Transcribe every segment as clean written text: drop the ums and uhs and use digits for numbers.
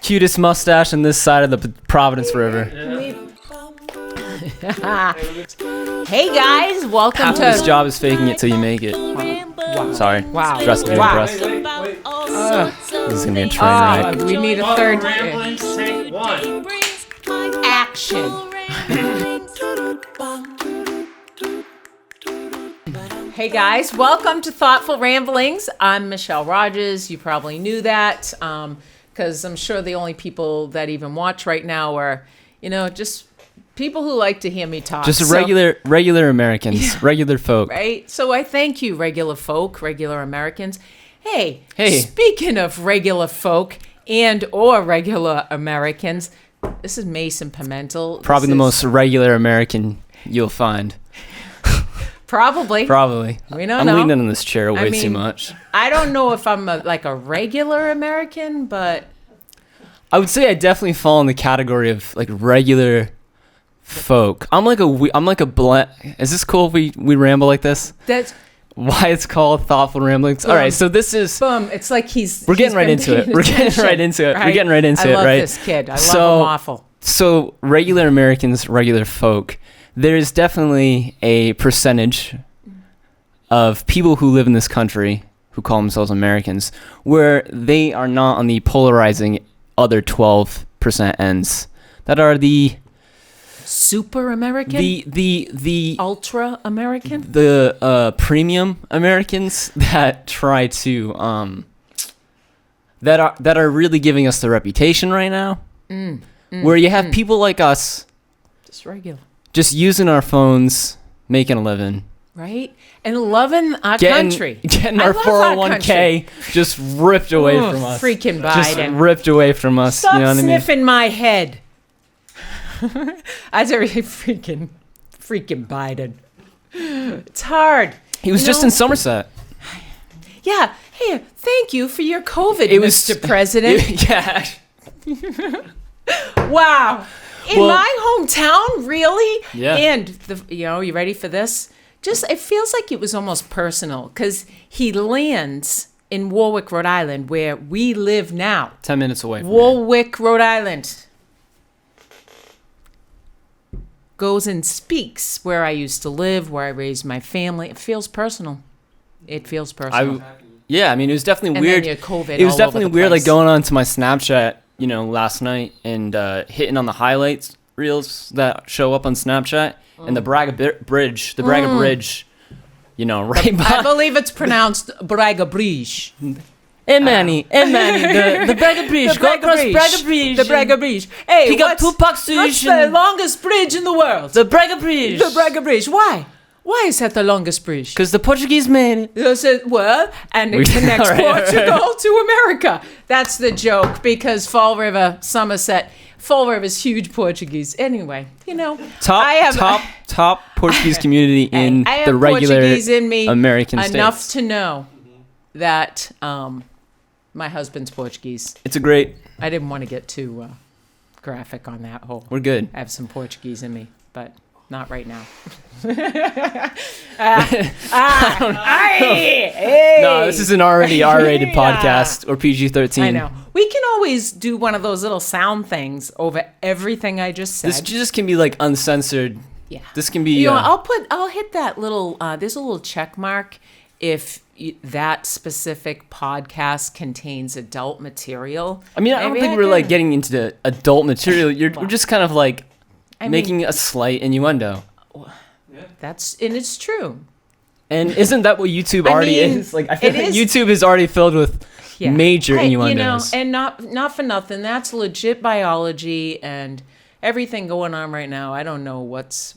cutest mustache on this side of the Providence River. Hey guys, welcome Half to. of this job is faking it till you make it. Wow. Sorry. Wow. Dressing to Wow. impress. This is gonna be a train wreck. We need a third Take one. action. Hey guys, welcome to Thoughtful Ramblings. I'm Michelle Rogers. You probably knew that because I'm sure the only people that even watch right now are, just people who like to hear me talk. Just regular Americans, regular folk. Right? So I thank you, regular folk, regular Americans. Hey, Hey. Speaking of regular folk and or regular Americans, this is Mason Pimentel. Probably the most regular American you'll find. Probably. We don't I'm know. leaning on this chair way too much. I don't know if I'm a regular American, but I would say I definitely fall in the category of like regular folk. I'm like a blend. Is this cool if we ramble like this? that's Why it's called Thoughtful Ramblings. All right, so this is boom. It's like we're getting right into it. We're getting right into it. We're getting right into it, I love right? this kid. I love him awful. So regular Americans, regular folk, there's definitely a percentage of people who live in this country who call themselves Americans where they are not on the polarizing other 12% ends that are the Super American? the Ultra American? the premium Americans that try to that are really giving us the reputation right now. Where you have people like us Just regular. just using our phones, making a living, Right? And loving our country. getting I our love our 401k just ripped away from us. Freaking Just Biden. ripped away from us. Stop you know what I mean? sniffing my head. I said, freaking Biden. It's hard. He was just in Somerset. Yeah. Hey, thank you for your COVID, It was- Mr. President. Yeah. Wow. In Well- my hometown, really? Yeah. And, you ready for this? Just, it feels like it was almost personal because he lands in Warwick, Rhode Island, where we live now. 10 minutes away from here. Warwick, Rhode Island. Goes and speaks where I used to live, where I raised my family. It feels personal. It feels personal. Yeah, I mean, it was definitely And weird. then you had COVID It was all definitely over the weird, like place. going on to my Snapchat, last night and hitting on the highlights reels that show up on Snapchat and the Braga Bridge, right I by. believe it's pronounced Braga Bridge. Emani, the Braga Bridge, go across Braga Bridge. The Braga Bridge. Hey, Pick up what's 2 Park what's the Station. longest bridge in the world? The Braga Bridge. The Braga Bridge. Why? Why is that the longest bridge? Because the Portuguese made it. I said, well, and it connects All right. Portugal to America. That's the joke because Fall River, Somerset, Fall River's huge Portuguese. Anyway, Top Portuguese community in I have the regular Portuguese in me American enough states. to know that my husband's Portuguese. It's a great. I didn't want to get too graphic on that whole. We're good. I have some Portuguese in me, but not right now. No, this is an already R-rated podcast or PG-13. I know. We can always do one of those little sound things over everything I just said. This just can be like uncensored. Yeah. This can be. I'll hit that little. There's a little check mark if that specific podcast contains adult material. I mean, I don't Maybe think we're like getting into the adult material. We're just kind of like making a slight innuendo. And it's true. And isn't that what YouTube already is? Like, I feel like YouTube is already filled with major innuendos. And not for nothing. That's legit biology and everything going on right now. I don't know what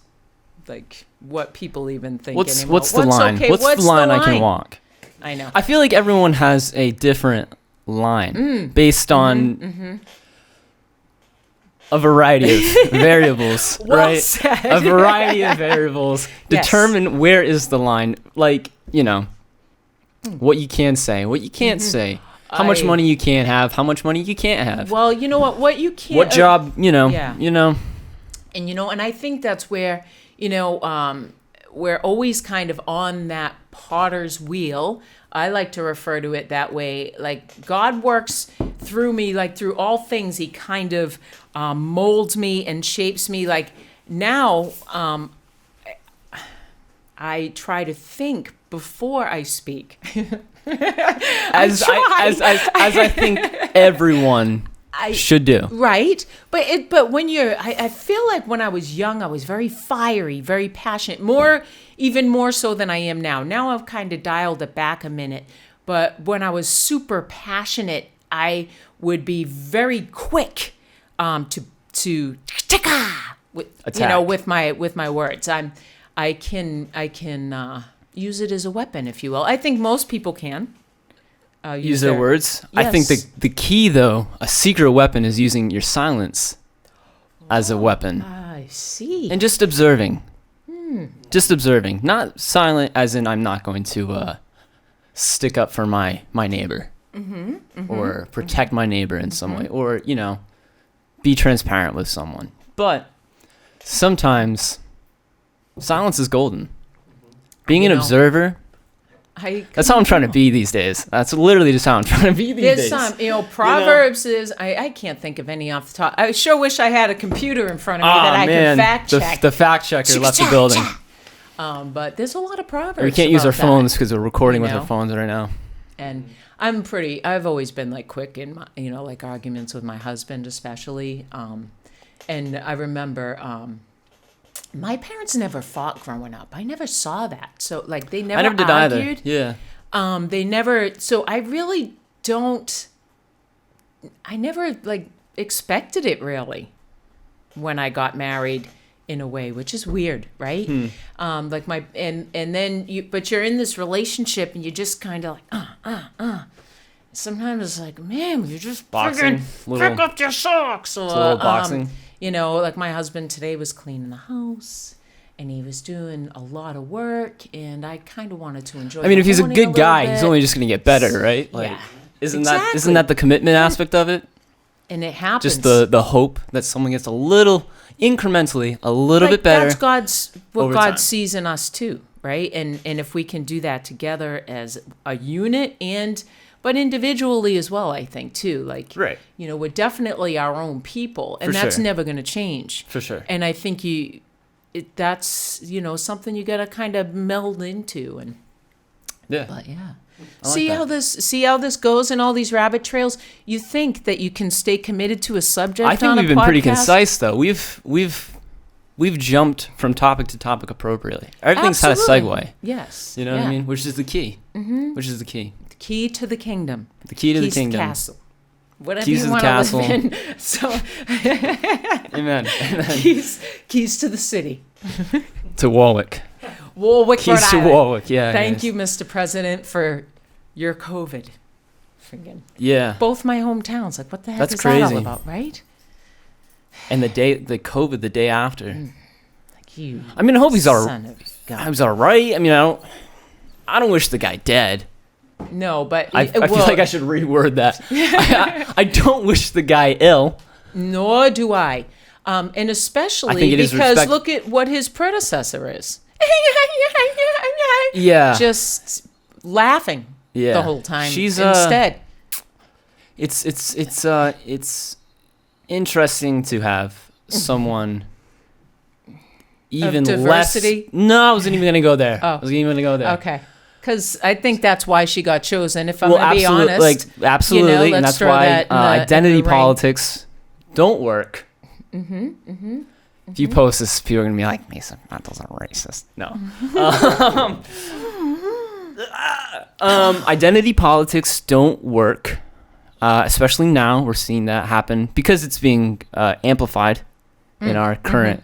people even think anymore. What's the line? Okay? What's the line I can walk? I know. I feel like everyone has a different line based on a variety of variables, Well right? said. A variety of variables Yes. determine where is the line. Like, what you can say, what you can't say, how much money you can have, how much money you can't have. Well, you know what? What you can't. What job, Yeah. you know. And I think that's where, we're always kind of on that potter's wheel. I like to refer to it that way. Like God works through me, like through all things. He kind of molds me and shapes me. Like now, I try to think before I speak. as I think everyone should do. Right. But when I feel like when I was young, I was very fiery, very passionate, even more so than I am now. Now I've kind of dialed it back a minute. But when I was super passionate, I would be very quick to with, attack. with my words. I can use it as a weapon, if you will. I think most people can. Use their words. Yes. I think the key, though, a secret weapon is using your silence as a weapon. I see. And just observing. Just observing. Not silent as in I'm not going to stick up for my neighbor. Or protect my neighbor in some way. Or, be transparent with someone. But sometimes silence is golden. Being an observer... That's how I'm trying to be these days. That's literally just how I'm trying to be these days. There's some, Proverbs is, I can't think of any off the top. I sure wish I had a computer in front of me that I could fact check. The fact checker left the building. But there's a lot of Proverbs. We can't use our about phones that. because we're recording with our phones right now. And I've always been like quick in my, like arguments with my husband especially. And I remember, my parents never fought growing up. I never saw that. So like they never argued. I never did either. Yeah. They never. So I really don't. I never like expected it really when I got married in a way, which is weird, right? Like and then but you're in this relationship and you just kind of like Sometimes it's like, man, you just boxing, pick up your socks. Or, it's a little boxing. Like my husband today was cleaning the house and he was doing a lot of work and I kind of wanted to enjoy. I mean, if he's a good guy, bit. He's only just going to get better, right? Like, yeah, isn't that the commitment aspect of it? And it happens. Just the hope that someone gets a little incrementally a little bit better. That's what God time. sees in us too, right? And if we can do that together as a unit but individually as well, I think too. Like, right. We're definitely our own people, and For that's sure. never going to change. For sure. And I think that's something you got to kind of meld into, and But yeah. See how this goes in all these rabbit trails. You think that you can stay committed to a subject? I think on we've a been pretty podcast? concise though. We've jumped from topic to topic appropriately. Everything's Absolutely. had a segue. Yes. You know what I mean? Which is the key. Which is the key. The key to the kingdom. The key to the Keys to kingdom. the castle. Whatever Keys you to the want to castle. live in. So Amen. keys to the city. To Warwick. Warwick, Keys Rhode to Island. Warwick. Yeah. Thank guys. you, Mr. President, for your COVID. Friggin'. Yeah. Both my hometowns. Like, what the heck That's is that all crazy. about, right? And the COVID the day after. Like you. I mean, I hope he's all son of God. I was all right. I mean, I don't wish the guy dead. No, but I feel like I should reword that. I don't wish the guy ill. Nor do I. And especially I think it is because look at what his predecessor is. Yeah. Just laughing the whole time. She's instead. It's interesting to have someone even diversity? less. No, I wasn't even gonna go there. Oh. I wasn't even gonna go there. Okay. Because I think that's why she got chosen. If I'm Well, going to be honest. absolutely, and let's that's throw why that in the identity ring. politics don't work. If you post this, people are gonna be like, Mason, that doesn't racist. No. Identity politics don't work, especially now. We're seeing that happen because it's being amplified in our current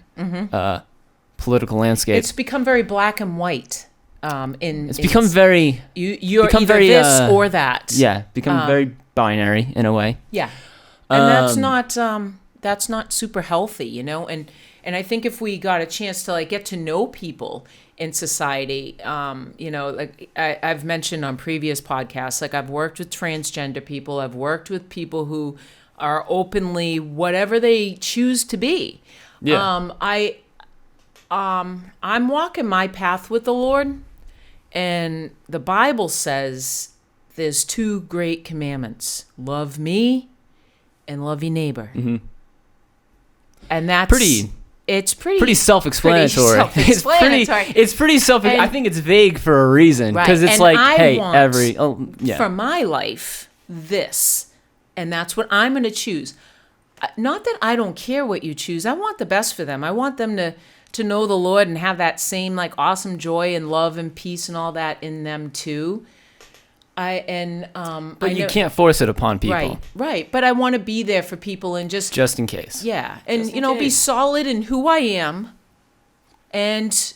political landscape. It's become very black and white. It's become very... You're become either very, this or that. Yeah, become very binary in a way. Yeah. And that's not super healthy, And I think if we got a chance to get to know people in society, like I've mentioned on previous podcasts, like I've worked with transgender people, I've worked with people who are openly whatever they choose to be. Yeah. I'm walking my path with the Lord, and the Bible says there's 2 great commandments: love me and love your neighbor. Mm-hmm. And that's it's pretty self-explanatory. It's pretty I think it's vague for a reason, because it's for my life this, and that's what I'm going to choose. Not that I don't care what you choose. I want the best for them. I want them to know the Lord and have that same like awesome joy and love and peace and all that in them too. But you can't force it upon people. Right. But I want to be there for people and just in case. Yeah, and be solid in who I am, and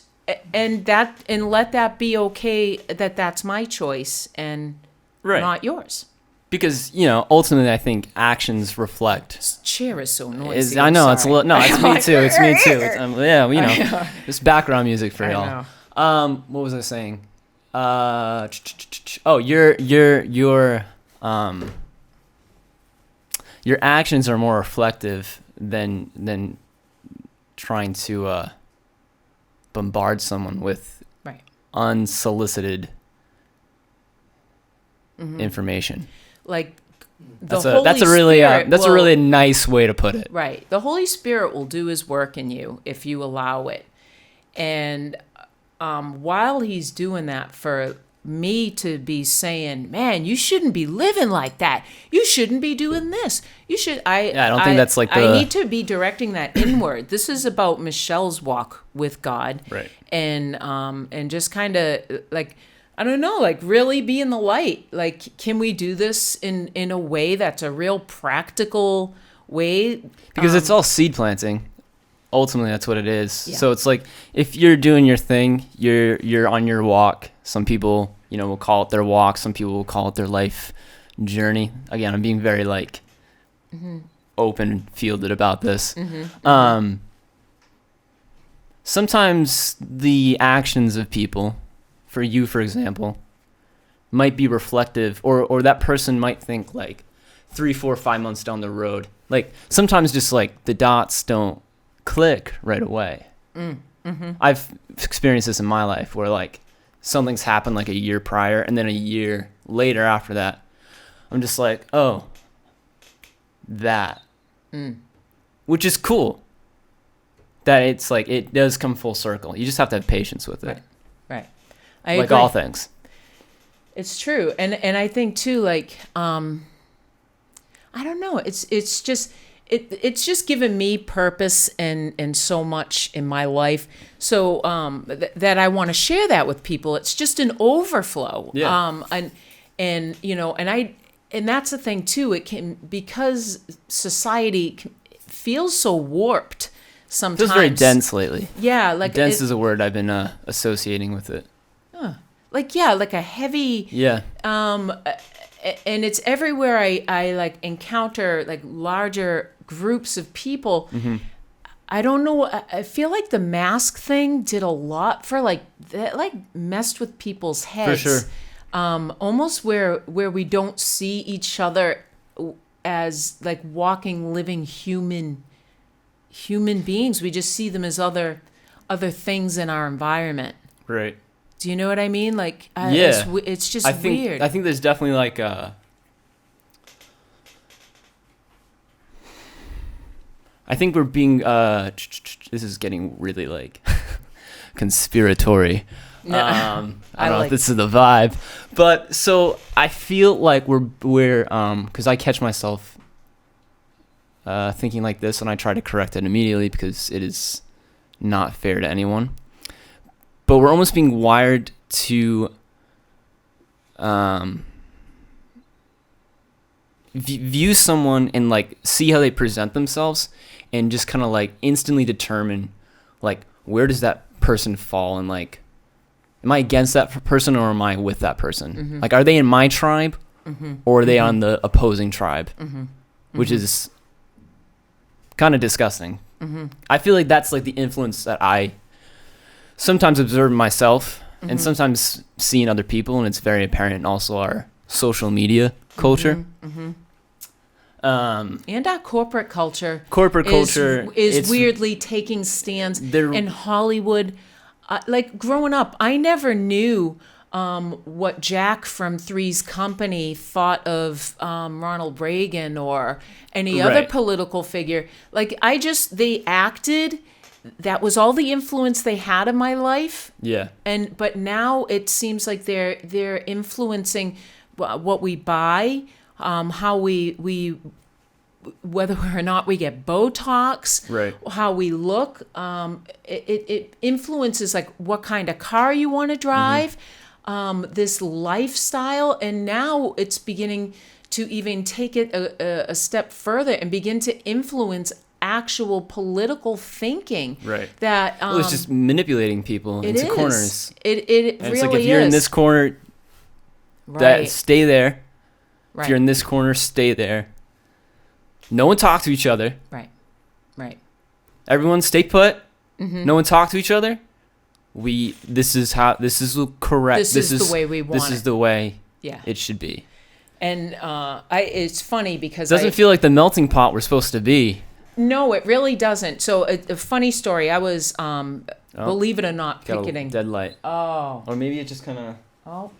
let that be okay. That's my choice and not yours. Because ultimately, I think actions reflect. This chair is so noisy. I know it's a little. No, it's me too. It's me too. It's background music for y'all. What was I saying? Your actions are more reflective than trying to bombard someone with unsolicited information. Like that's a really nice way to put it. Right. The Holy Spirit will do his work in you if you allow it. And while he's doing that, for me to be saying, man, you shouldn't be living like that. You shouldn't be doing this. You should. I don't think that's like I need to be directing that inward. This is about Michelle's walk with God. Right. And just kind of like, I don't know, like really be in the light. Like, can we do this in a way that's a real practical way? Because it's all seed planting. Ultimately, that's what it is. Yeah. So it's like, if you're doing your thing, you're on your walk. Some people, will call it their walk. Some people will call it their life journey. Again, I'm being very open and fielded about this. Sometimes the actions of people, for you, for example, might be reflective, or that person might think like 3, 4, 5 months down the road. Like sometimes just like the dots don't click right away. I've experienced this in my life where like something's happened like a year prior, and then a year later after that, I'm just like, oh, that, which is cool. That it's like it does come full circle. You just have to have patience with it. Right. I agree. All things. It's true, and I think too, like I don't know. It's just given me purpose and so much in my life. So that I want to share that with people. It's just an overflow. Yeah. And that's the thing too. It can, because society feels so warped sometimes. It feels very dense lately. Yeah, like dense is a word I've been associating with it. Like a heavy. Yeah. And it's everywhere I like encounter like larger groups of people. I don't know. I feel like the mask thing did a lot for like that, like messed with people's heads. For sure. Almost where we don't see each other as like walking, living human beings. We just see them as other things in our environment. Right. Do you know what I mean? Like, yeah. It's just weird. I think there's definitely like I think we're being this is getting really like conspiratory. No, I don't know if this is the vibe, but so I feel like we're because I catch myself thinking like this, and I try to correct it immediately because it is not fair to anyone. But we're almost being wired to view someone and like see how they present themselves, and just kind of like instantly determine like where does that person fall, and like am I against that person or am I with that person? Like, are they in my tribe or are they on the opposing tribe? Which is kind of disgusting. I feel like that's like the influence that I sometimes observe myself and sometimes see in other people, and it's very apparent in also our social media culture. And our corporate culture. Is it's weirdly taking stands They're- in Hollywood. Like growing up, I never knew what Jack from Three's Company thought of Ronald Reagan or any other Right. political figure. Like they acted. That was all the influence they had in my life. Yeah. But now it seems like they're influencing what we buy, how we whether or not we get Botox, Right. how we look. It influences like what kind of car you want to drive, this lifestyle, and now it's beginning to even take it a step further and begin to influence actual political thinking. Right. That Well, it's just manipulating people it into is. corners. It And really it's like if you're in is. this corner, Right. stay there. Right. If you're in this corner, stay there. No one talk to each other. Right. Right. Everyone stay put. Mm-hmm. No one talk to each other. This is correct. This is the way we want This is it. the way Yeah. it should be. And it's funny because Doesn't feel like the melting pot we're supposed to be. No, it really doesn't. So a funny story. I was, believe it or not, Got a picketing. dead light. Oh, Or maybe it just kind of...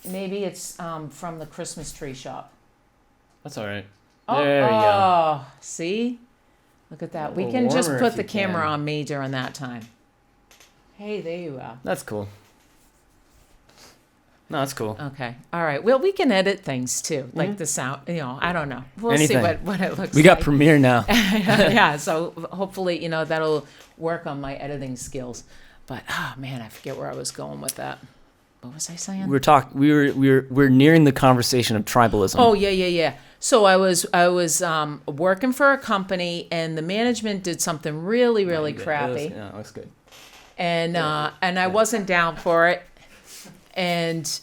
maybe it's from the Christmas tree shop. That's all right. Oh, There you go. oh, see? Look at that. A We little can just warmer put if the you camera can. on me during that time. Hey, there you are. That's cool. No, that's cool. Okay. All right. Well, we can edit things too, like the sound. I don't know. We'll Anything. see what it looks We like. got Premiere now. Yeah. So hopefully, that'll work on my editing skills. But oh man, I forget where I was going with that. What was I saying? We're nearing the conversation of tribalism. Oh yeah. So I was working for a company, and the management did something really crappy. It looks good. And I wasn't down for it. And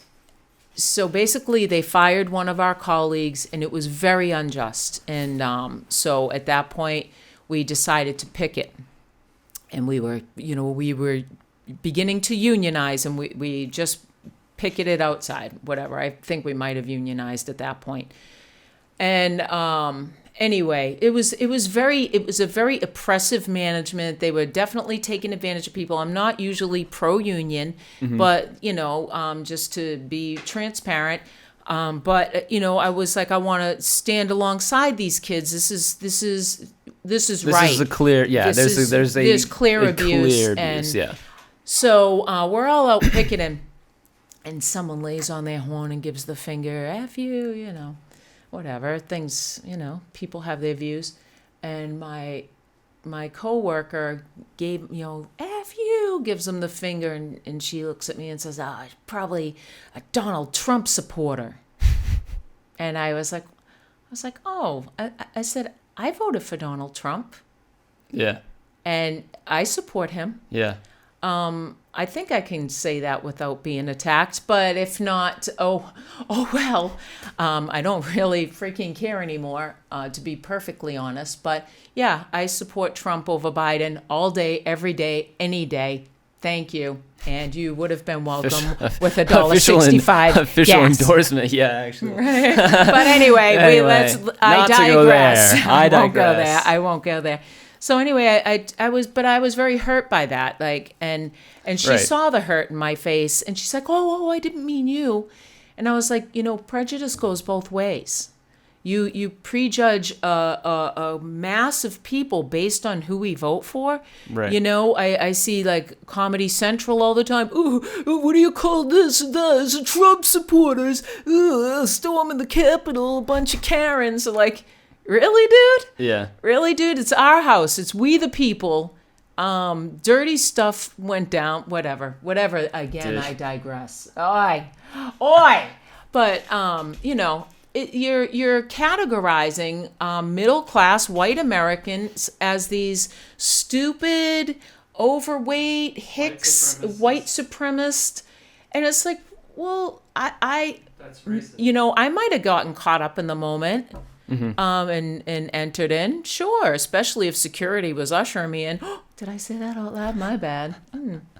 so basically they fired one of our colleagues, and it was very unjust. And so at that point we decided to picket, and we were beginning to unionize, and we just picketed outside, whatever. I think we might have unionized at that point. And anyway, it was a very oppressive management. They were definitely taking advantage of people. I'm not usually pro-union, but just to be transparent. But I was like, I want to stand alongside these kids. This is right. This is a clear, yeah. There's clear abuse, and yeah. so we're all out picketing, and someone lays on their horn and gives the finger, F you, whatever. Things, people have their views. And my coworker gave, F you, gives him the finger, and she looks at me and says, probably a Donald Trump supporter. And I was like, oh, I said, I voted for Donald Trump. Yeah. And I support him. Yeah. I think I can say that without being attacked, but if not, oh well. I don't really freaking care anymore, to be perfectly honest. But yeah, I support Trump over Biden all day, every day, any day. Thank you. And you would have been welcome with $1.65. Official endorsement, yeah, actually. But anyway, I digress. I digress. I won't go there. So anyway, I was very hurt by that. And she Right. saw the hurt in my face, and she's like, oh, I didn't mean you. And I was like, prejudice goes both ways. You prejudge a mass of people based on who we vote for. Right. I see like Comedy Central all the time. Ooh, what do you call this and that? It's Trump supporters. Ooh, storming the Capitol, a bunch of Karens. Like, really, dude? Yeah. Really, dude? It's our house. It's we the people. Dirty stuff went down. Whatever. Again, Dude. I digress. Oi. But you're categorizing middle class white Americans as these stupid, overweight hicks, white supremacist, and it's like, well, That's racist. I might have gotten caught up in the moment. And entered in, sure, especially if security was ushering me in. Did I say that out loud? My bad.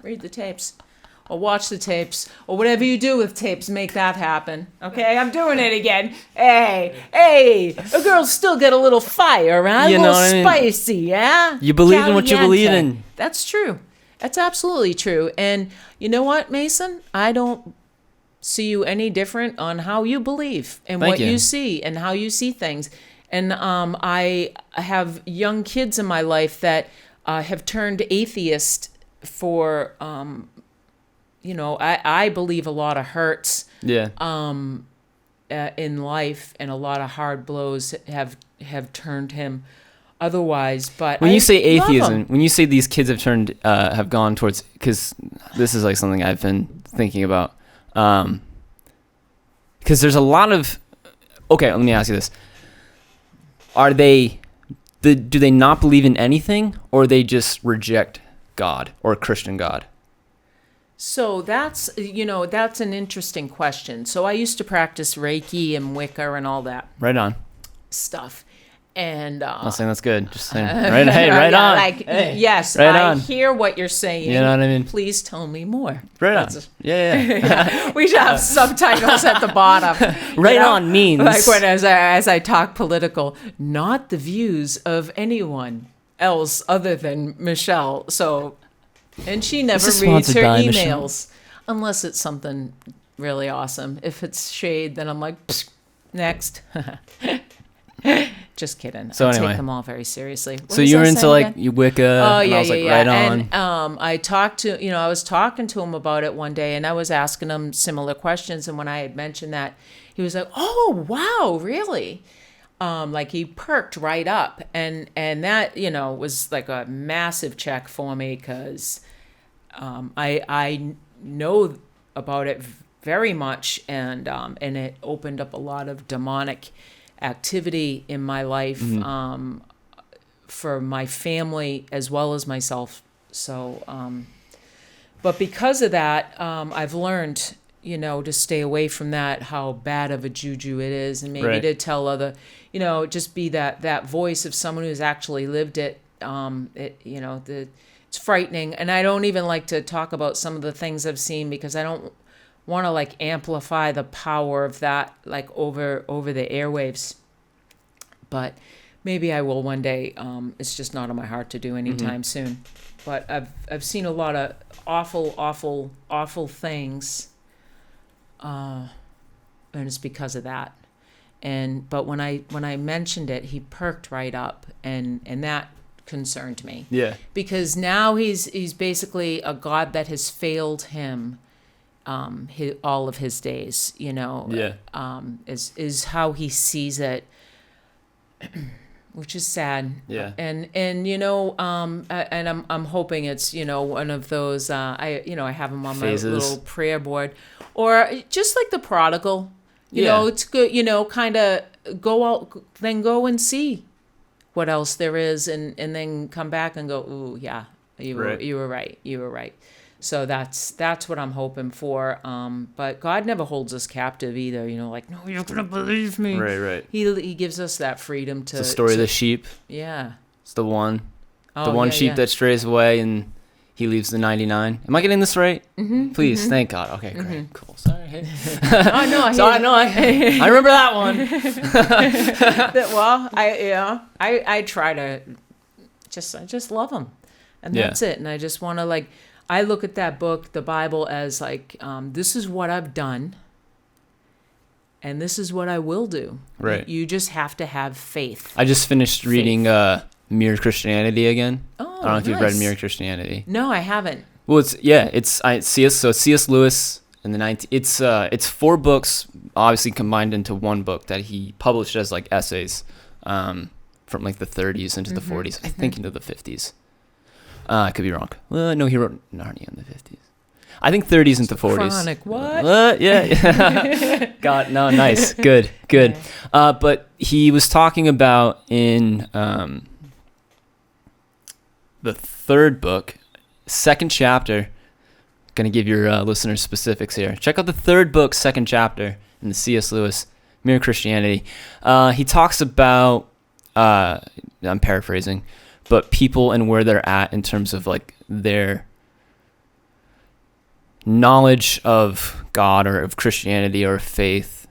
Read the tapes. or watch the tapes, or whatever you do with tapes, make that happen. Okay, I'm doing it again. Hey, a girl's still got a little fire, huh? A little spicy, yeah? You believe in what you believe in. That's true. That's absolutely true. And you know what, Mason? I don't see you any different on how you believe and what you see and how you see things. And I have young kids in my life that have turned atheist for, I believe a lot of hurts in life, and a lot of hard blows have turned him otherwise. But when you say atheism, when you say these kids have gone towards, because this is like something I've been thinking about, because there's a lot of, okay, let me ask you this. Do they not believe in anything, or they just reject God or Christian God? So that's an interesting question. So I used to practice Reiki and Wicca and all that. Right on. Stuff. And I'm not saying that's good. Just saying. Right on. Yes, right I on. hear what you're saying. You know what I mean? Please tell me more. Right on. Yeah. We should have subtitles at the bottom. Right on means like when as I talk political, not the views of anyone else other than Michelle. So, and she never reads her emails Michelle. Unless it's something really awesome. If it's shade, then I'm like, next. Just kidding. So I anyway, take them all very seriously. So you were into like Wicca. Oh and yeah, I was like, yeah. right on. And I was talking to him about it one day, and I was asking him similar questions. And when I had mentioned that, he was like, "Oh wow, really?" Like he perked right up, and that was like a massive check for me, because I know about it very much, and it opened up a lot of demonic activity in my life, for my family as well as myself. So, but because of that, I've learned, to stay away from that, how bad of a juju it is, and maybe to tell other, just be that voice of someone who's actually lived it. It's frightening, and I don't even like to talk about some of the things I've seen, because I don't want to like amplify the power of that like over the airwaves, but maybe I will one day. It's just not on my heart to do anytime soon. But I've seen a lot of awful things, and it's because of that. But when I mentioned it, he perked right up, and that concerned me. Yeah. Because now he's basically a God that has failed him. All of his days, is how he sees it, which is sad. Yeah. And I'm hoping it's one of those. I have him on phases. My little prayer board, or just like the prodigal. It's good. Kind of go out, then go and see what else there is, and then come back and go, ooh, yeah, you were right. So that's what I'm hoping for. But God never holds us captive either. Like, no, you're gonna believe me. Right. He gives us that freedom to. It's the story of the sheep. Yeah. It's the one sheep that strays away, and he leaves the 99. Am I getting this right? Mm-hmm. Please, thank God. Okay, great, cool. Sorry. I remember that one. I try to just love him, and that's it. And I just want to I look at that book, the Bible, as this is what I've done, and this is what I will do. Right. You just have to have faith. I just finished reading Mere Christianity again. Oh, I don't know if you've read Mere Christianity. No, I haven't. Well, it's C.S. Lewis in the it's 4 books, obviously combined into one book that he published as essays, from the 30s into the 40s, I think into the 50s. I could be wrong. Well, no, he wrote Narnia in the 50s. I think 30s into 40s. Chronic, what? Yeah. God, no, nice. Good. Okay. But he was talking about in the 3rd book, 2nd chapter, going to give your listeners specifics here. Check out the 3rd book, 2nd chapter in the C.S. Lewis, Mere Christianity. He talks about, I'm paraphrasing, but people and where they're at in terms of their knowledge of God or of Christianity or faith,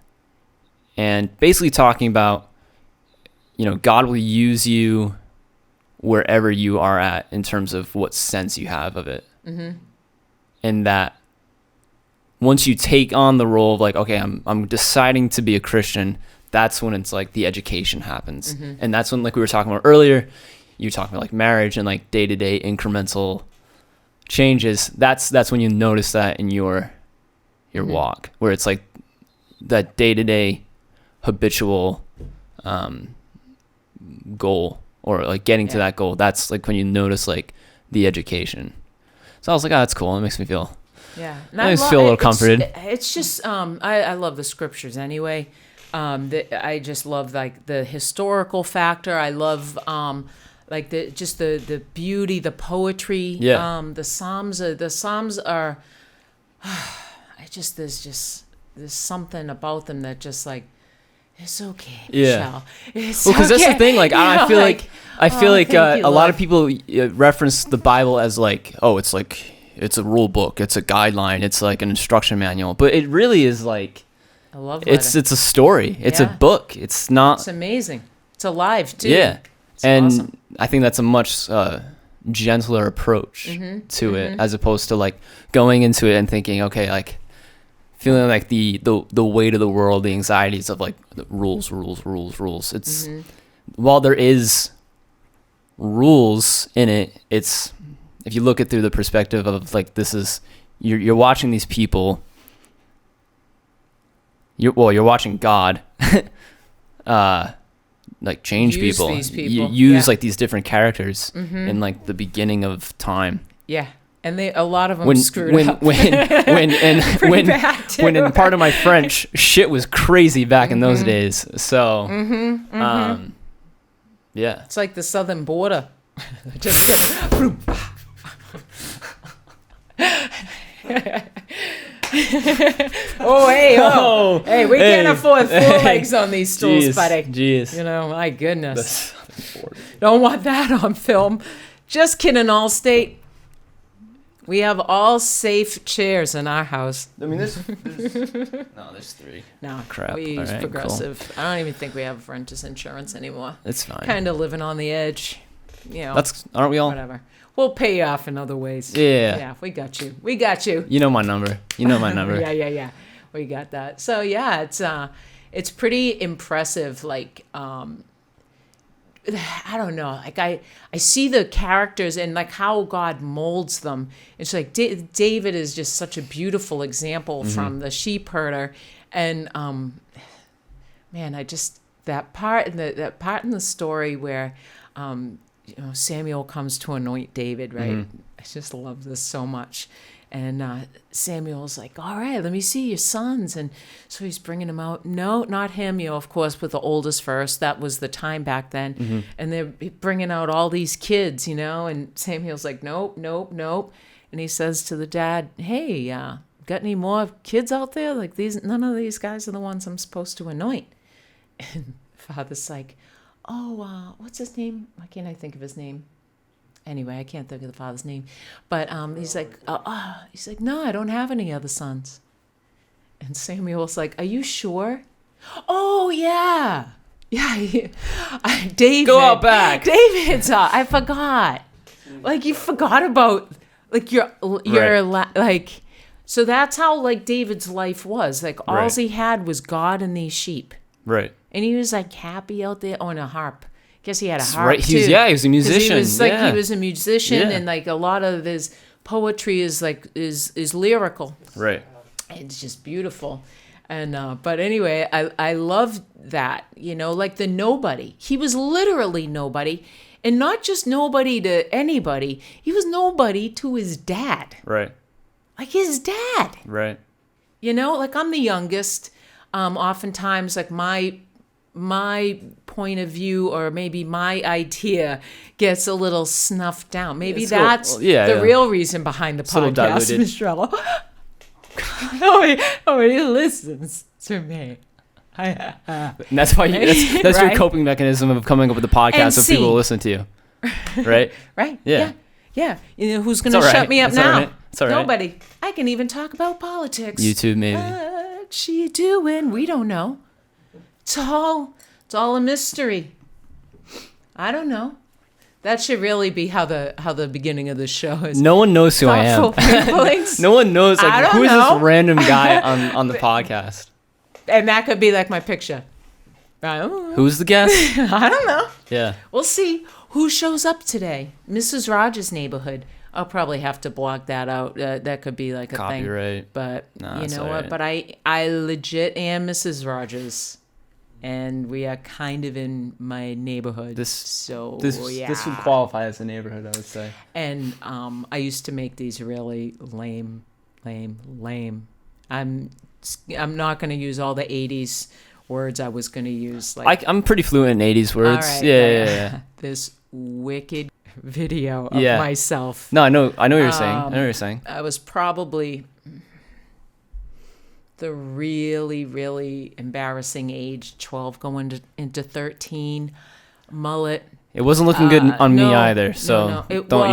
and basically talking about, God will use you wherever you are at in terms of what sense you have of it. Mm-hmm. And that once you take on the role of like, okay, I'm deciding to be a Christian, that's when it's like the education happens. Mm-hmm. And that's when, like we were talking about earlier, you were talking about like marriage and like day-to-day incremental changes. That's when you notice that in your mm-hmm. walk, where it's like that day-to-day habitual goal, or like getting to that goal. That's like when you notice like the education. So I was like, oh, that's cool. It makes me feel, I just feel a little comforted. It's just, I love the scriptures anyway. I just love like the historical factor. I love, like the beauty, the poetry. Yeah. The Psalms are, there's something about them that just like, it's okay. Yeah. It's because that's the thing. Like, I feel like a lot of people reference the Bible as like, oh, it's like, it's a rule book, it's a guideline, it's like an instruction manual. But it really is like, a love letter. It's a story. It's a book. It's not. It's amazing. It's alive too. Yeah. It's awesome. I think that's a much gentler approach to it, as opposed to like going into it and thinking, okay, like feeling like the weight of the world, the anxieties of like the rules. It's while there is rules in it, it's, if you look at through the perspective of like, this is, you're watching these people. You're watching God like change people. These people. You use like these different characters in like the beginning of time. Yeah. And a lot of them screwed up. When in part of my French, shit was crazy back in those days. So, yeah. It's like the southern border. Just hey, we can't afford four legs on these stools, buddy. Jeez. My goodness. Don't want that on film. Just kidding, Allstate. We have all safe chairs in our house. I mean, there's three. No, crap. We use Progressive. Cool. I don't even think we have renters insurance anymore. It's fine. Kind of living on the edge. Aren't we all? Whatever. We'll pay you off in other ways. Yeah, we got you. You know my number. Yeah. We got that. So yeah, it's pretty impressive. Like, I don't know. Like I see the characters and like how God molds them. It's like David is just such a beautiful example from the sheep herder, and man, that part in the story where Samuel comes to anoint David, right? I just love this so much. And Samuel's like, all right, let me see your sons. And so he's bringing them out. No, not him, of course, with the oldest first. That was the time back then. And they're bringing out all these kids, and Samuel's like, nope. And he says to the dad, hey, got any more kids out there? Like none of these guys are the ones I'm supposed to anoint. And father's like, oh, what's his name? Why can't I think of his name? Anyway, I can't think of the father's name. But he's like, no, I don't have any other sons. And Samuel's like, are you sure? Oh, yeah. Yeah. David. Go out back. David's, I forgot. Like, you forgot about, like, your right. Like, so that's how, like, David's life was. Like, all he had was God and these sheep. Right. And he was, like, happy out there on a harp. Guess he had a harp right. too. He was a musician. He was he was a musician, and like a lot of his poetry is like is lyrical. Right. It's just beautiful, and but anyway, I love that. Like the nobody. He was literally nobody, and not just nobody to anybody. He was nobody to his dad. Right. Like his dad. Right. Like I'm the youngest. Oftentimes, like my point of view or maybe my idea gets a little snuffed down. Maybe that's the real reason behind the podcast, Michelle. Nobody listens to me. And that's why that's your coping mechanism of coming up with a podcast so people will listen to you. Right? Right? Yeah. Yeah. Who's going to shut me up now? Right. It's all right. Nobody. I can even talk about politics. YouTube, maybe. What she doing? We don't know. It's all a mystery. I don't know. That should really be how the beginning of the show is. No one knows who I am. No one knows who is this random guy on the podcast. And that could be like my picture. I don't know. Who's the guest? I don't know. Yeah. We'll see who shows up today. Mrs. Rogers' neighborhood. I'll probably have to block that out. That could be like a Copyright. thing. But No, you know what? right. But I legit am Mrs. Rogers. And we are kind of in my neighborhood. This would qualify as a neighborhood, I would say. And I used to make these really lame. I'm not going to use all the 80s words I was going to use. I'm pretty fluent in 80s words. All right, Yeah. This wicked video of myself. No, I know what you're saying. I know what you're saying. I was probably the really, really embarrassing age, 12 going into 13, mullet. It wasn't looking good on me either, so don't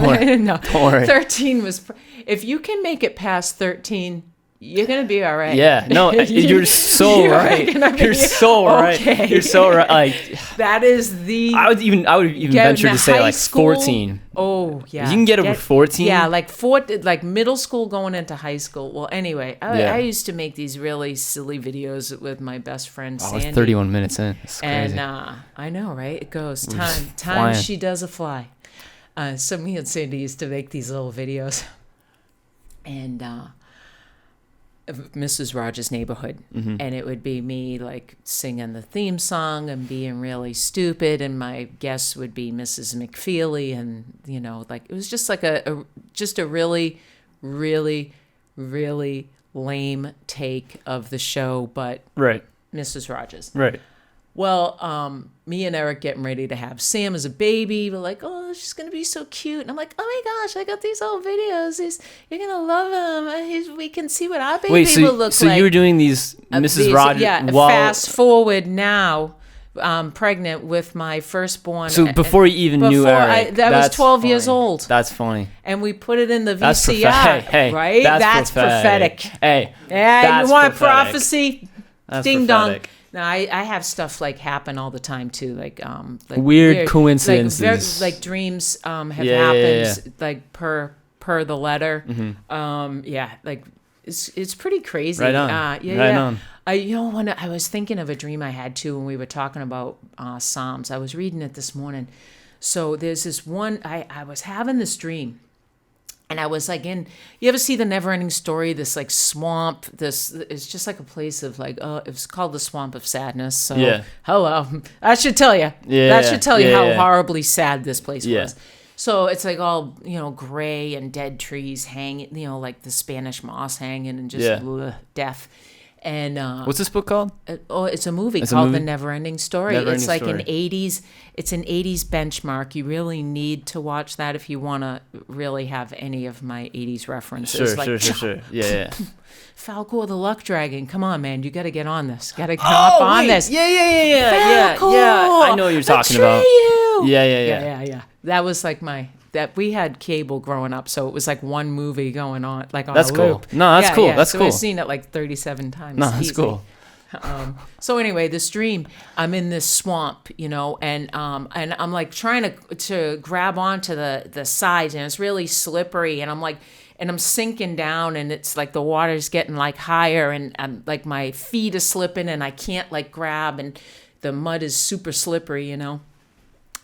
worry. No. Don't worry. 13 was... If you can make it past 13... You're gonna be all right. Yeah, no, you're so right. You're so right. Okay. You're so right. Like that is the. I would even venture to say like 14. Oh yeah. You can get over 14. Yeah, like middle school going into high school. Well, anyway, I used to make these really silly videos with my best friend Sandy. We're 31 minutes in. That's crazy. And I know, right? It goes Flying. time. She does a fly. So me and Sandy used to make these little videos, and. Mrs. Rogers' neighborhood, and it would be me like singing the theme song and being really stupid, and my guests would be Mrs. McFeely, and like it was just like a really, really, really lame take of the show, but right, Mrs. Rogers, right. Well, me and Eric getting ready to have Sam as a baby. We're like, oh, she's going to be so cute. And I'm like, oh my gosh, I got these old videos. You're going to love him. We can see what our baby will look like. So you were doing these Mrs. Rogers? Yeah, fast forward now, pregnant with my firstborn. So before you even knew Eric. I was 12 years old. That's funny. And we put it in the That's VCR. Hey, right? That's prophetic. Hey. Yeah, you want prophetic. Prophecy? That's Ding prophetic. dong. No, I have stuff like happen all the time too, like weird coincidences, like dreams have happened like per the letter. Like it's pretty crazy. Right on. On. I was thinking of a dream I had too when we were talking about Psalms. I was reading it this morning. So there's this one. I was having this dream. And I was like you ever see the Never-Ending Story, this like swamp, it's just like a place of like, it's called the Swamp of Sadness. So, hello, that should tell you. That should tell you how horribly sad this place was. So it's like all, gray and dead trees hanging, like the Spanish moss hanging and just death. And what's this book called? It's a movie called The Never-Ending Story. It's like an 80s. It's an 80s benchmark. You really need to watch that if you want to really have any of my 80s references. Sure. Yeah. Falcor the Luck Dragon. Come on, man. You got to get on this. Got to hop on this. Yeah. Falcor, I know what you're talking about. Yeah. That was like that we had cable growing up, so it was like one movie going on, like on that's a cool. loop. No, that's cool. That's so cool. I've seen it like 37 times. No, that's easy. cool. So anyway, this dream, I'm in this swamp, and I'm like trying to grab onto the sides, and it's really slippery, and I'm sinking down, and it's like the water's getting like higher, and I'm like my feet are slipping, and I can't like grab, and the mud is super slippery, and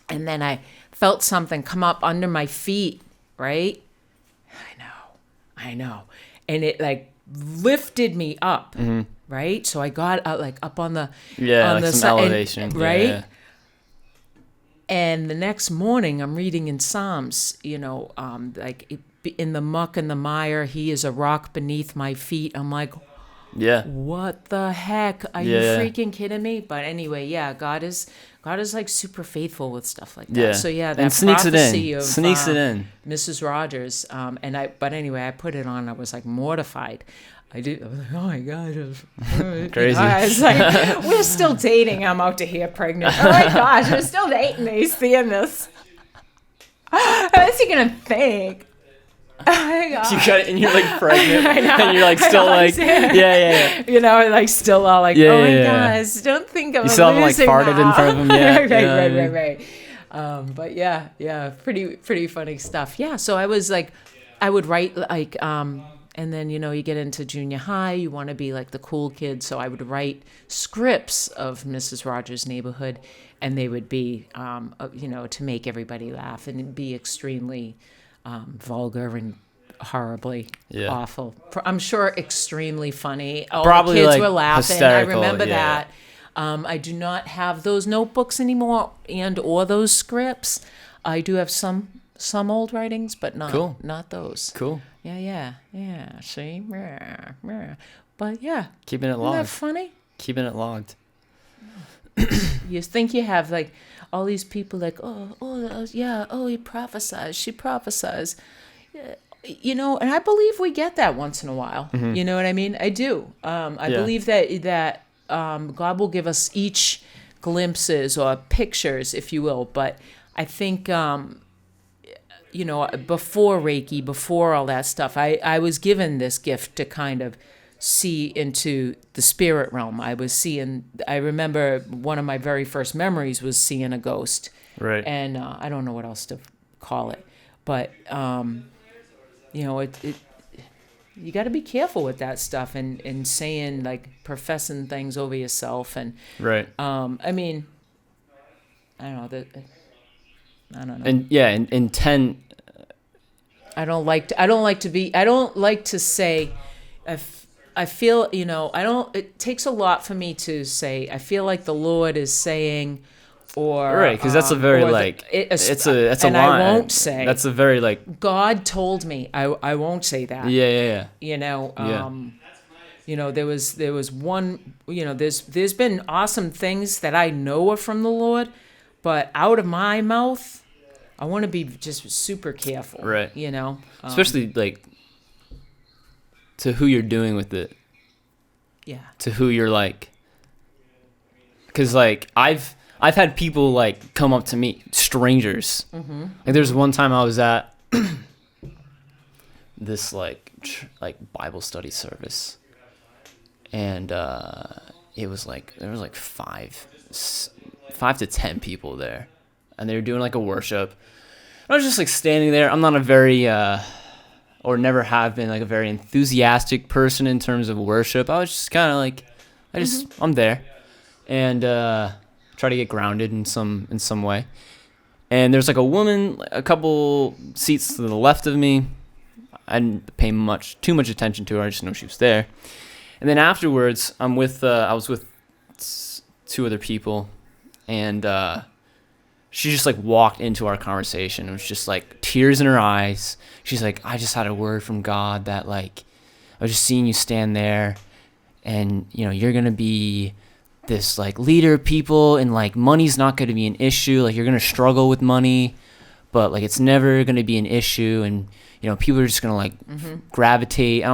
then I felt something come up under my feet, right? I know. And it like lifted me up, right? So I got like up on the some elevation, right? Yeah. And the next morning, I'm reading in Psalms, like in the muck and the mire, he is a rock beneath my feet. I'm like, what the heck? Are you freaking kidding me? But anyway, God is like super faithful with stuff like that. Yeah. So that and sneaks prophecy it in. Mrs. Rogers. But anyway, I put it on. I was like mortified. I was like, oh my God. Crazy. It's like, we're still dating. I'm out to here pregnant. Oh my gosh, we're still dating. He's seeing this. What's he going to think? You got it, and you're like pregnant, I know. and you're like still like, yeah. You know, like still all like, Yeah, oh my yeah. gosh, don't think I'm You still haven't like losing farted now. in front of him yet. Right. But yeah, pretty funny stuff. Yeah, so I was like, I would write like, and then, you know, you get into junior high, you want to be like the cool kid. So I would write scripts of Mrs. Rogers' Neighborhood, and they would be, you know, to make everybody laugh and be extremely vulgar and horribly awful. I'm sure extremely funny. All Probably the kids like were laughing. hysterical, I remember yeah. that. I do not have those notebooks anymore or those scripts. I do have some old writings, but not those. Cool. Yeah. See? But yeah. Keeping it Isn't logged. that funny? Keeping it logged. You think you have like all these people like, he prophesies, she prophesies. Yeah, you know, and I believe we get that once in a while. Mm-hmm. You know what I mean? I do. I believe that God will give us each glimpses or pictures, if you will. But I think, you know, before Reiki, before all that stuff, I was given this gift to kind of see into the spirit realm. I remember one of my very first memories was seeing a ghost. Right. And I don't know what else to call it. But, you know, you got to be careful with that stuff and saying, like, professing things over yourself. And, Right. I mean, I don't know. I don't know. And yeah, intent. I don't like to say, I feel, you know, it takes a lot for me to say, I feel like the Lord is saying, or. Right, because that's a very, like, it's a and line. I won't say. That's a very, like. God told me, I won't say that. Yeah. You know, Yeah. you know, there was one, you know, there's been awesome things that I know are from the Lord, but out of my mouth, I want to be just super careful. Right. You know, Especially, like, to who you're doing with it. Yeah. To who you're, like. Because, like, I've had people, like, come up to me, strangers. Mm-hmm. Like, there's one time I was at this, like, Bible study service. And it was, like, there was, like, 5 to 10 people there. And they were doing, like, a worship. I was just, like, standing there. I'm not a very, or never have been, like, a very enthusiastic person in terms of worship. I was just kind of, like, I'm there. And try to get grounded in some way. And there's, like, a woman a couple seats to the left of me. I didn't pay too much attention to her. I just know she was there. And then afterwards, I was with 2 other people. And she just, like, walked into our conversation. It was just, like, tears in her eyes. She's like, I just had a word from God that, like, I was just seeing you stand there. And, you know, you're going to be this, like, leader of people. And, like, money's not going to be an issue. Like, you're going to struggle with money. But, like, it's never going to be an issue. And, you know, people are just going to, like, gravitate. And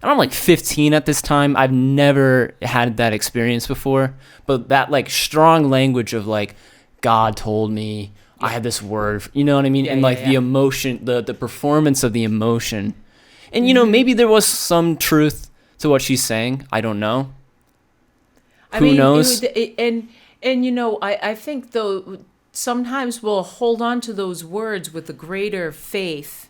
I'm like 15 at this time. I've never had that experience before. But that, like, strong language of, like, God told me I had this word, you know what I mean? And like the emotion, the performance of the emotion. And, you know, maybe there was some truth to what she's saying. I don't know. Who knows? And you know, I think though, sometimes we'll hold on to those words with a greater faith,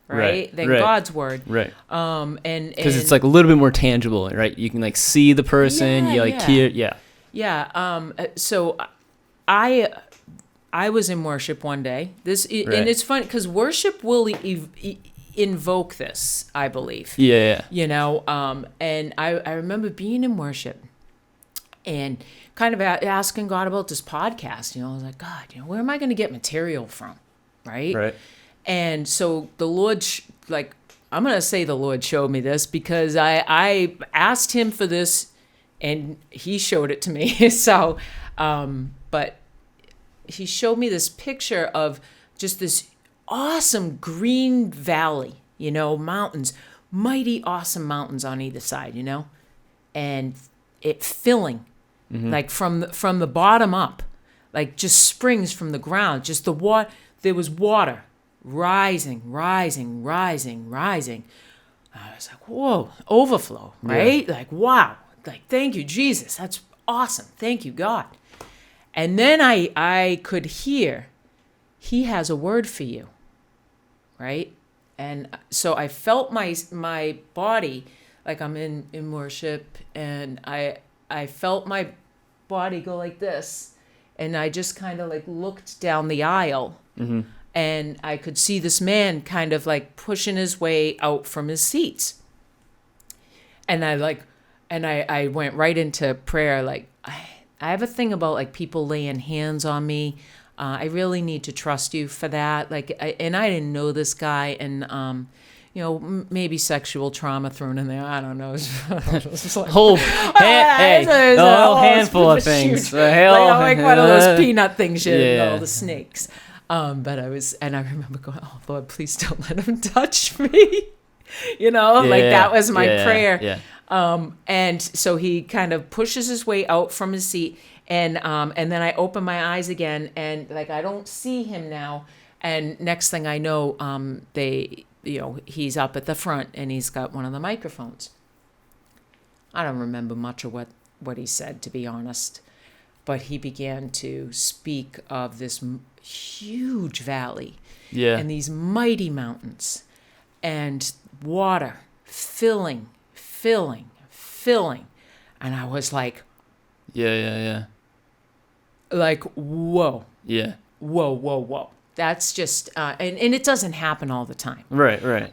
right? Than God's word. Right. And because it's like a little bit more tangible, right? You can like see the person, you like hear, Yeah. So I was in worship one day. And it's funny because worship will invoke this, I believe. Yeah. You know, and I remember being in worship and kind of asking God about this podcast. You know, I was like, God, you know, where am I going to get material from, right? Right. And so the Lord, I'm going to say the Lord showed me this because I asked him for this and he showed it to me. So, but he showed me this picture of just this awesome green valley, you know, mountains, mighty awesome mountains on either side, you know, and it filling like from the bottom up, like just springs from the ground, just the water. There was water rising. I was like, whoa, overflow, right? Like, wow. Like, thank you, Jesus. That's awesome. Thank you, God. And then I could hear, he has a word for you, right? And so I felt my body, like I'm in worship, and I felt my body go like this. And I just kind of like looked down the aisle, and I could see this man kind of like pushing his way out from his seats. And I went right into prayer. Like, I have a thing about like people laying hands on me. I really need to trust you for that. Like, and I didn't know this guy, and maybe sexual trauma thrown in there. I don't know. It's like, whole handful of things. Like one of those peanut things, the snakes. But I remember going, oh Lord, please don't let him touch me. That was my prayer. Yeah. And so he kind of pushes his way out from his seat, and then I open my eyes again, and like I don't see him now. And next thing I know, he's up at the front, and he's got one of the microphones. I don't remember much of what he said, to be honest, but he began to speak of this huge valley, and these mighty mountains, and water filling, and I was like, like, whoa, whoa. That's just and it doesn't happen all the time, right.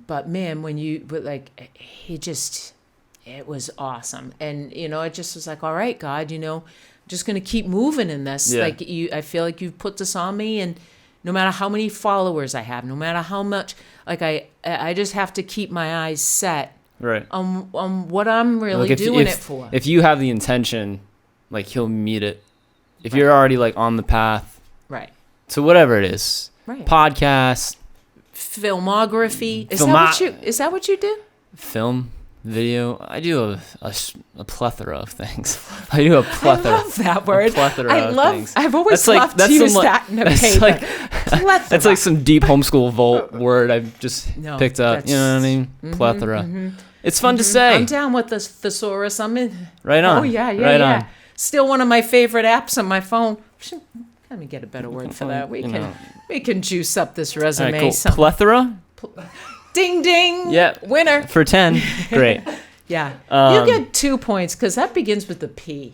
But man, it was awesome, and it just was like, all right, God, I'm just gonna keep moving in this. Like I feel like you've put this on me, and no matter how many followers I have, no matter how much, like I just have to keep my eyes set on what I'm really doing it for. If you have the intention, like He'll meet it. If you're already like on the path, right? So whatever it is, right? Podcast, filmography. Is that what you do? Film, video. I do a plethora of things. I do a plethora. I love that word. Things. I've always loved to use that in a paper. That's like some deep homeschool vault word I've just picked up. You know what I mean? Plethora. Mm-hmm. It's fun to say. I'm down with the thesaurus. I'm in. Right on. Oh yeah. Still one of my favorite apps on my phone. Let me get a better word for that. We can juice up this resume. Right, cool. Plethora. Ding ding. Yep. Winner. For 10. Great. Yeah. You get 2 points because that begins with the P.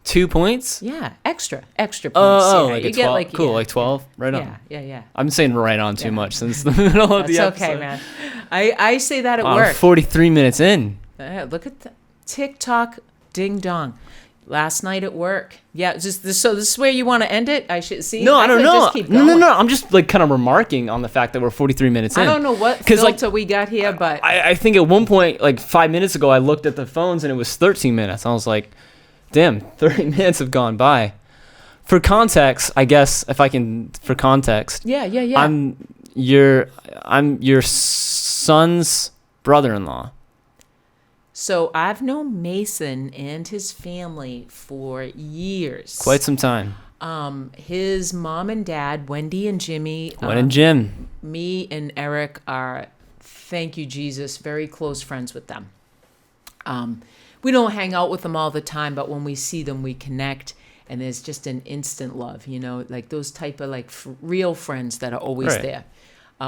2 points? Yeah. Extra points. Like a 12. Cool. Like 12. Right on. Yeah. I'm saying right on too much since the middle of the episode. That's okay, man. I say that at work. 43 minutes in. Look at the TikTok ding dong. Last night at work. Yeah, so this is where you want to end it? I should see. No, I don't know. Just keep going. No. I'm just like kind of remarking on the fact that we're 43 minutes in. I don't know what filter we got here, but I think at one point, like 5 minutes ago, I looked at the phones and it was 13 minutes. I was like, damn, 30 minutes have gone by. For context, I guess if I can, for context. Yeah. I'm your son's brother-in-law. So I've known Mason and his family for years. Quite some time. His mom and dad, Wendy and Jimmy. Gwen and Jim. Me and Eric are, thank you, Jesus, very close friends with them. We don't hang out with them all the time, but when we see them, we connect. And there's just an instant love, like those type of like real friends that are always there.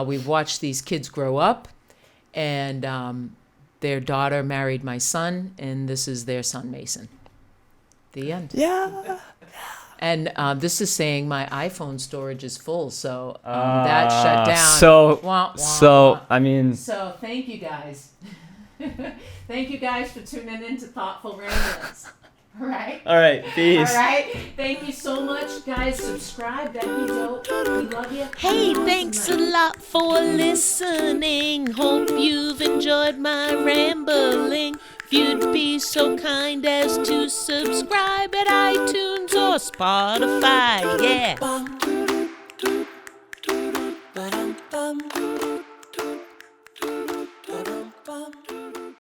We've watched these kids grow up, and their daughter married my son, and this is their son, Mason. The end. Yeah. And this is saying my iPhone storage is full, so that shut down. So thank you guys. Thank you guys for tuning in to Thoughtful Ramblings. All right, peace. All right, thank you so much, guys. Subscribe, that'd be dope. We love you. Hey, thanks a lot for listening. Hope you've enjoyed my rambling. If you'd be so kind as to subscribe at iTunes or Spotify, yeah.